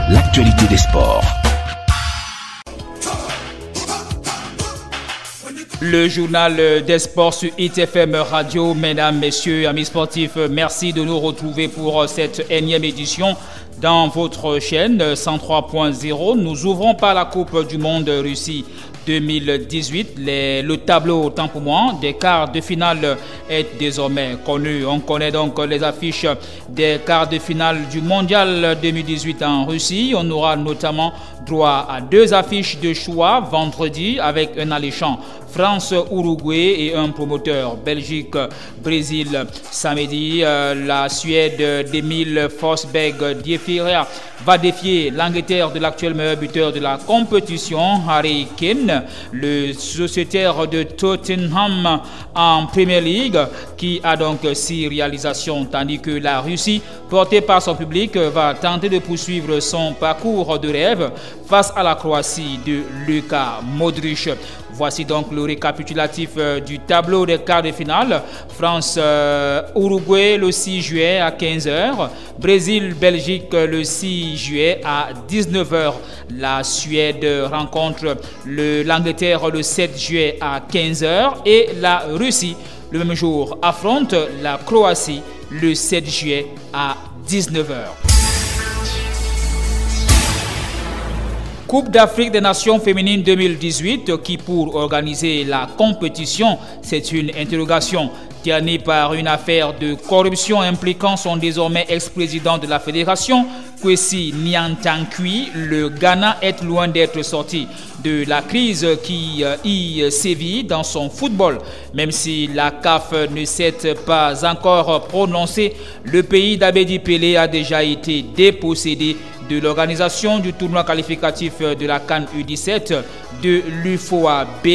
L'actualité des sports. Le journal des sports sur ITFM Radio. Mesdames, messieurs, amis sportifs, merci de nous retrouver pour cette énième édition dans votre chaîne 103.0. Nous ouvrons par la Coupe du Monde Russie 2018. Le tableau, autant pour moi, des quarts de finale est désormais connu. On connaît donc les affiches des quarts de finale du Mondial 2018 en Russie. On aura notamment droit à 2 affiches de choix vendredi avec un alléchant France-Uruguay et un promoteur Belgique-Brésil samedi. La Suède d'Emil Forsberg-Diefira va défier l'Angleterre de l'actuel meilleur buteur de la compétition, Harry Kane, le sociétaire de Tottenham en Premier League, qui a donc 6 réalisations, tandis que la Russie, portée par son public, va tenter de poursuivre son parcours de rêve face à la Croatie de Luka Modric. Voici donc le récapitulatif du tableau des quarts de finale. France-Uruguay le 6 juillet à 15h. Brésil-Belgique le 6 juillet à 19h. La Suède rencontre l'Angleterre le 7 juillet à 15h. Et la Russie, le même jour, affronte la Croatie le 7 juillet à 19h. Coupe d'Afrique des Nations féminines 2018, qui pour organiser la compétition, c'est une interrogation. Ternée par une affaire de corruption impliquant son désormais ex-président de la fédération, Kwesi Nyantakwi, le Ghana est loin d'être sorti de la crise qui y sévit dans son football. Même si la CAF ne s'est pas encore prononcée, le pays d'Abedi Pelé a déjà été dépossédé de l'organisation du tournoi qualificatif de la CAN U17 de l'UFOA B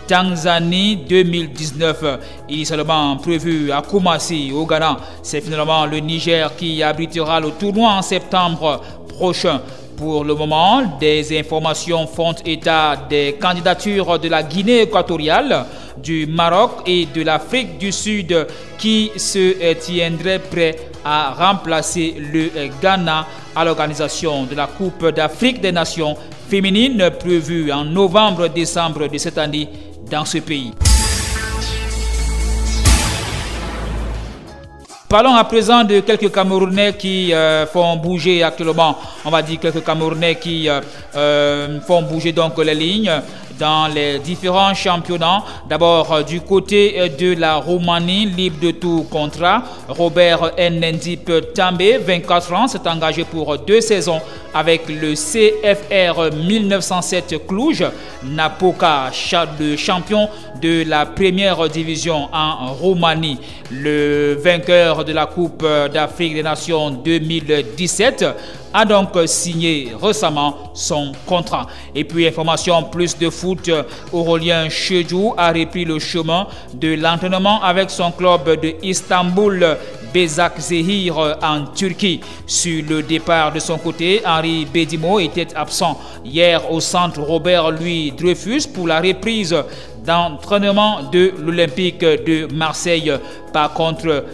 Tanzanie 2019. Initialement prévu à Kumasi au Ghana, c'est finalement le Niger qui abritera le tournoi en septembre prochain. Pour le moment, des informations font état des candidatures de la Guinée équatoriale, du Maroc et de l'Afrique du Sud qui se tiendraient prêts à remplacer le Ghana à l'organisation de la Coupe d'Afrique des Nations féminines prévue en novembre-décembre de cette année dans ce pays. Parlons à présent de quelques Camerounais qui font bouger actuellement, on va dire quelques Camerounais qui font bouger donc les lignes dans les différents championnats. D'abord du côté de la Roumanie, libre de tout contrat, Robert Ndip També, 24 ans, s'est engagé pour 2 saisons avec le CFR 1907 Cluj. Napoca, le champion de la première division en Roumanie, le vainqueur de la Coupe d'Afrique des Nations 2017, a donc signé récemment son contrat. Et puis information plus de foot, Aurélien Chedjou a repris le chemin de l'entraînement avec son club de Istanbul Başakşehir en Turquie. Sur le départ de son côté, Henri Bedimo était absent hier au centre Robert Louis Dreyfus pour la reprise d'entraînement de l'Olympique de Marseille. Par contre,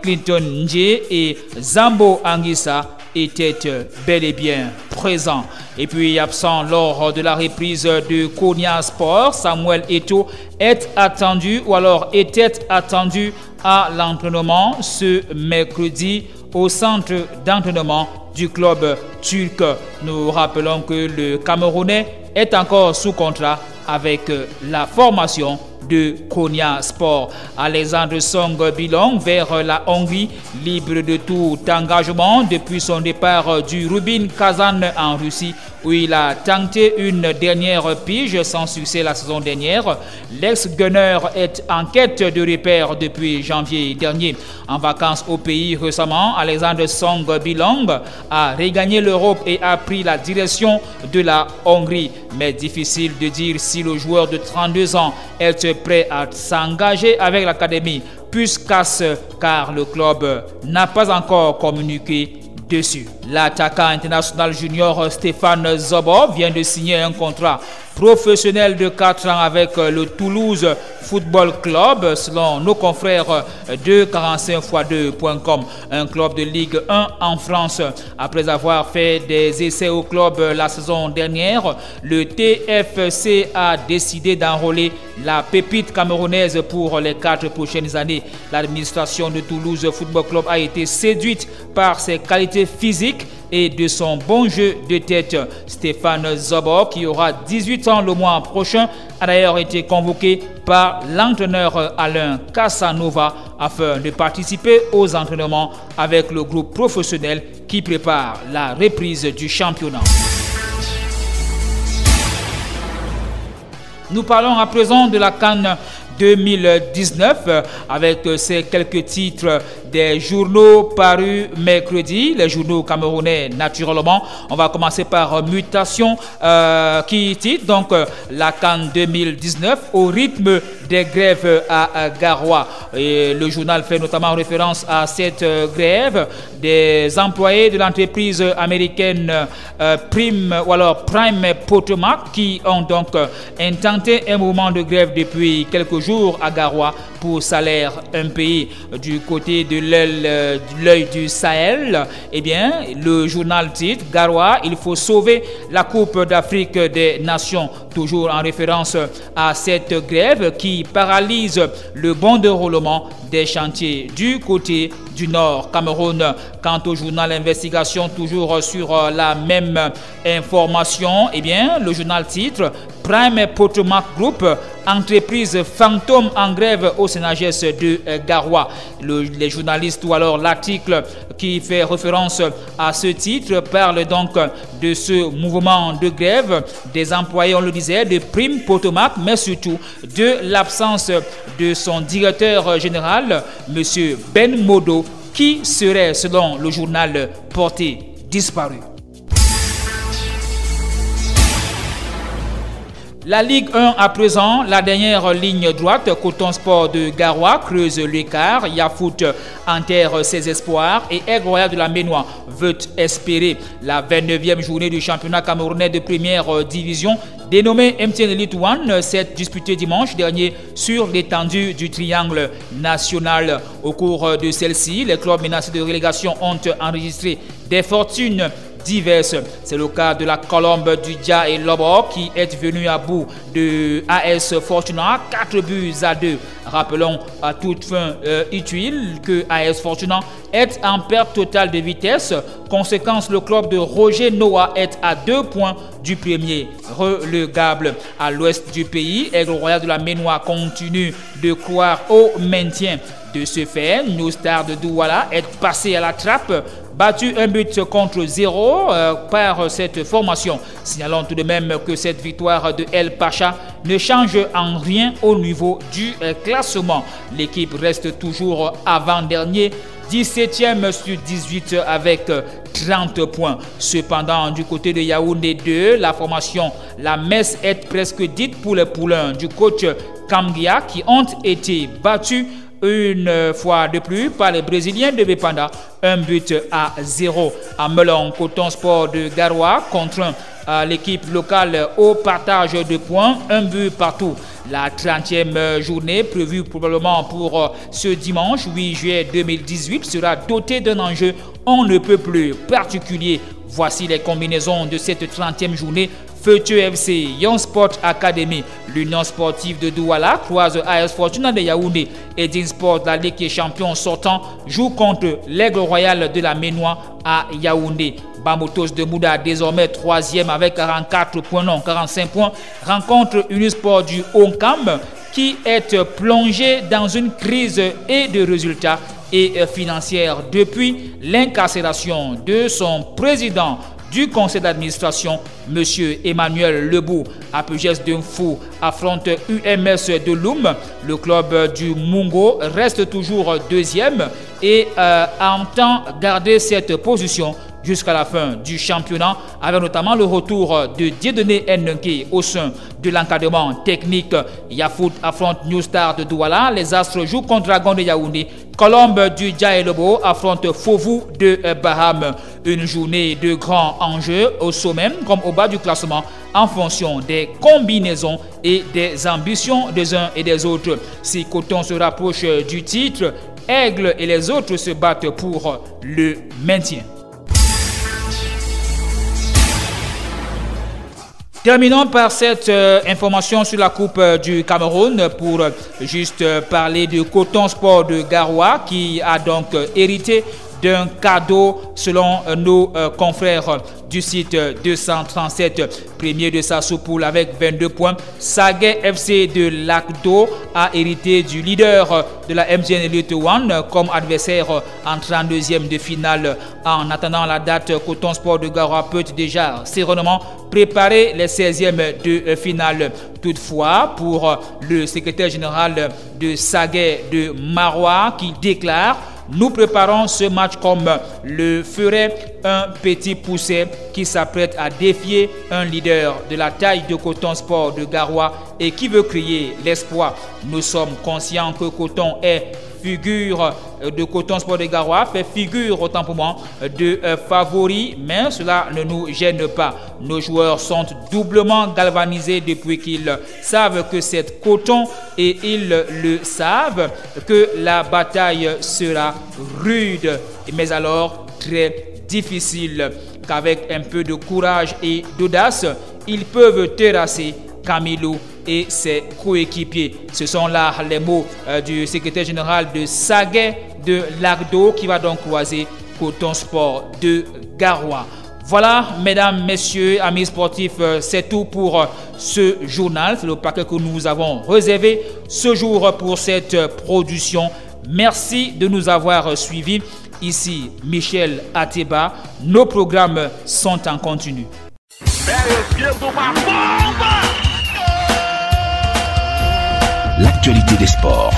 Clinton Ndje et Zambo Anguissa étaient bel et bien présents. Et puis absent lors de la reprise de Konya Sport, Samuel Eto'o est attendu ou alors était attendu à l'entraînement ce mercredi au centre d'entraînement du club turc. Nous rappelons que le Camerounais est encore sous contrat avec la formation de Konya Sport. Alexandre Song Bilong vers la Hongrie, libre de tout engagement depuis son départ du Rubin Kazan en Russie, où il a tenté une dernière pige sans succès la saison dernière. L'ex-gunner est en quête de repères depuis janvier dernier. En vacances au pays récemment, Alexandre Song Bilong a regagné l'Europe et a pris la direction de la Hongrie. Mais difficile de dire si le joueur de 32 ans est prêt à s'engager avec l'académie Puskás, car le club n'a pas encore communiqué dessus. L'attaquant international junior Stéphane Zobo vient de signer un contrat professionnel de 4 ans avec le Toulouse Football Club, selon nos confrères de 45x2.com, un club de Ligue 1 en France. Après avoir fait des essais au club la saison dernière, le TFC a décidé d'enrôler la pépite camerounaise pour les 4 prochaines années. L'administration de Toulouse Football Club a été séduite par ses qualités physiques et de son bon jeu de tête. Stéphane Zobo, qui aura 18 ans le mois prochain, a d'ailleurs été convoqué par l'entraîneur Alain Casanova afin de participer aux entraînements avec le groupe professionnel qui prépare la reprise du championnat. Nous parlons à présent de la CAN 2019 avec ces quelques titres des journaux parus mercredi, les journaux camerounais naturellement. On va commencer par Mutation qui titre donc la CAN 2019 au rythme des grèves à Garoua. Et le journal fait notamment référence à cette grève des employés de l'entreprise américaine Prime Potomac qui ont donc intenté un mouvement de grève depuis quelques jours à Garoua pour salaire impayé. Du côté de l'œil du Sahel, eh bien, le journal titre Garoua, il faut sauver la Coupe d'Afrique des Nations, toujours en référence à cette grève qui paralyse le bon déroulement des chantiers du côté du Nord Cameroun. Quant au journal Investigation, toujours sur la même information, eh bien, le journal titre Prime Potomac Group, entreprise fantôme en grève au Sénagès de Garoua. Les journalistes ou alors l'article qui fait référence à ce titre parle donc de ce mouvement de grève des employés, on le disait, de Prime Potomac, mais surtout de l'absence de son directeur général, M. Ben Modo, qui serait, selon le journal, porté disparu. La Ligue 1 à présent, la dernière ligne droite, Coton Sport de Garoua creuse l'écart, Yafoot enterre ses espoirs et Aigle Royal de la Ménois veut espérer. La 29e journée du championnat camerounais de première division, dénommée MTN Elite One, s'est disputée dimanche dernier sur l'étendue du triangle national. Au cours de celle-ci, les clubs menacés de relégation ont enregistré des fortunes diverses. C'est le cas de la Colombe du Dia et Lobo qui est venu à bout de AS Fortuna 4-2. Rappelons à toute fin utile que AS Fortuna est en perte totale de vitesse. Conséquence, le club de Roger Noah est à 2 points du premier relégable. À l'ouest du pays, Aigle Royal de la Ménois continue de croire au maintien. De ce fait, New Star de Douala est passé à la trappe, battu 1-0 par cette formation. Signalons tout de même que cette victoire de El Pacha ne change en rien au niveau du classement. L'équipe reste toujours avant-dernier, 17e sur 18 avec 30 points. Cependant, du côté de Yaoundé 2, la formation, la messe est presque dite pour les poulains du coach Kamgia qui ont été battus une fois de plus par les Brésiliens de Bepanda, 1-0. À Melon, Coton Sport de Garoua contraint l'équipe locale au partage de points, 1 but partout. La 30e journée prévue probablement pour ce dimanche 8 juillet 2018 sera dotée d'un enjeu on ne peut plus particulier. Voici les combinaisons de cette 30e journée. Feuille FC, Young Sport Academy, l'Union sportive de Douala croise AS Fortuna de Yaoundé. Edin Sport, la Ligue des champions sortant, joue contre l'Aigle Royal de la Ménois à Yaoundé. Bamoutos de Mouda, désormais 3e avec 45 points, rencontre Unisport du Onkam qui est plongé dans une crise et de résultats et financière depuis l'incarcération de son président du conseil d'administration, M. Emmanuel Lebou. Apogès d'un fou affronte UMS de Loum. Le club du Mungo reste toujours 2e et entend garder cette position jusqu'à la fin du championnat, avec notamment le retour de Dieudonné Ndenké au sein de l'encadrement technique. Yafoot affronte New Star de Douala, les Astres jouent contre Dragon de Yaoundé, Colombe du Djaïlobo affronte Fovu de Baham. Une journée de grands enjeux au sommet comme au bas du classement en fonction des combinaisons et des ambitions des uns et des autres. Si Coton se rapproche du titre, Aigle et les autres se battent pour le maintien. Terminons par cette information sur la Coupe du Cameroun pour juste parler de Coton Sport de Garoua qui a donc hérité d'un cadeau selon nos confrères du site 237, premier de sa sous-poule avec 22 points. Saguet FC de Lacdo a hérité du leader de la MGN Elite One comme adversaire en 32e de finale. En attendant la date, Coton Sport de Garoua peut déjà sereinement préparer les 16e de finale. Toutefois, pour le secrétaire général de Saguet de Marois qui déclare: nous préparons ce match comme le ferait un petit poussé qui s'apprête à défier un leader de la taille de Coton Sport de Garoua et qui veut créer l'espoir. Nous sommes conscients que Coton est figure de Coton Sport de Garoua, fait figure autant pour moi de favori, mais cela ne nous gêne pas. Nos joueurs sont doublement galvanisés depuis qu'ils savent que c'est Coton et ils le savent que la bataille sera rude, mais alors très difficile, qu'avec un peu de courage et d'audace, ils peuvent terrasser Camilo et ses coéquipiers. Ce sont là les mots du secrétaire général de Saguet de Lacdo qui va donc croiser Coton Sport de Garoua. Voilà, mesdames, messieurs, amis sportifs, c'est tout pour ce journal. C'est le paquet que nous avons réservé ce jour pour cette production. Merci de nous avoir suivis. Ici Michel Ateba. Nos programmes sont en continu. L'actualité des sports.